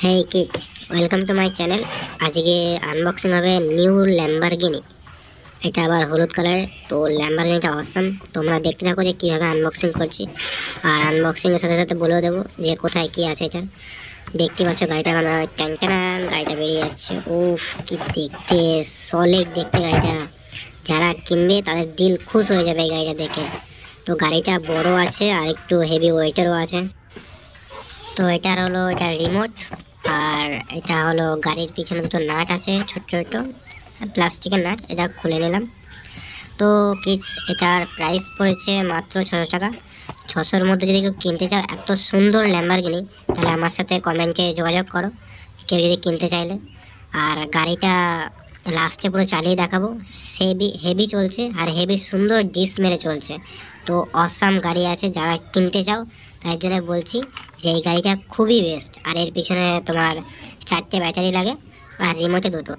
Hey kids, welcome to my channel. আজকে unboxing হবে new Lamborghini. এটা আবার হলুদ কালার। তো ল্যাম্বরগিনিটা অসাম। তোমরা দেখতে থাকো যে কীভাবে আনবক্সিং করছি, আর আনবক্সিংয়ের সাথে সাথে বলেও দেবো যে কোথায় কী আছে। এটা দেখতে পাচ্ছ, গাড়িটা ট্যান গাড়িটা বেরিয়ে যাচ্ছে। উফ, কি দেখতে সলিড দেখতে গাড়িটা। যারা কিনবে তাদের দিল খুশ হয়ে যাবে এই গাড়িটা দেখে। তো গাড়িটা বড় আছে আর একটু হেভি ওয়েটেরও আছে। তো এটা রিমোট, আর এটা হলো গাড়ির পিছনে দুটো নাট আছে, ছোট ছোট প্লাস্টিকের নাট। এটা খুলে নিলাম। তো কিডস, এটার প্রাইস পড়েছে মাত্র 600 টাকা। 600-র মধ্যে যদি কেউ কিনতে চাও এত সুন্দর ল্যাম্বরগিনি, তাহলে আমার সাথে কমেন্টে যোগাযোগ করো কেউ যদি কিনতে চাইলে। আর গাড়িটা লাস্টে পুরো চালিয়ে দেখাবো। হেভি চলছে আর হেভি সুন্দর ডিস মেরে চলছে। তো অসাম গাড়ি আছে, যারা কিনতে চাও তাই জন্য বলছি যে এই গাড়িটা খুবই বেস্ট। আর এর পিছনে তোমার 4টে ব্যাটারি লাগে আর রিমোটে দুটো।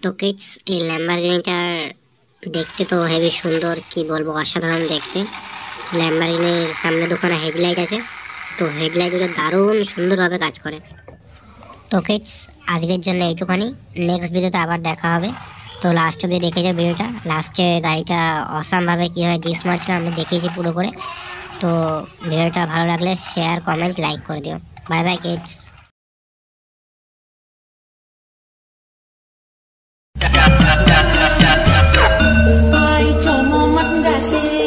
তো কিডস, এই ল্যাম্বরগিনিটার দেখতে তো হেভি সুন্দর, কি বলবো, অসাধারণ দেখতে। ল্যাম্বরগিনির সামনে দুখানা হেডলাইট আছে। তো হেডলাইট দুটো দারুণ সুন্দরভাবে কাজ করে। তো কিডস, আজকের জন্য এইটুখানি। নেক্সট ভিডিওতে আবার দেখা হবে। তো লাস্ট অব্দি দেখে যাও ভিডিওটা। লাস্টে গাড়িটা অসামভাবে কীভাবে ডিস মারছিলাম আমি দেখিয়েছি পুরো করে। তো ভিডিওটা ভালো লাগলে শেয়ার, কমেন্ট, লাইক করে দিও। Bye bye kids. Ai cho mong mắt đã xê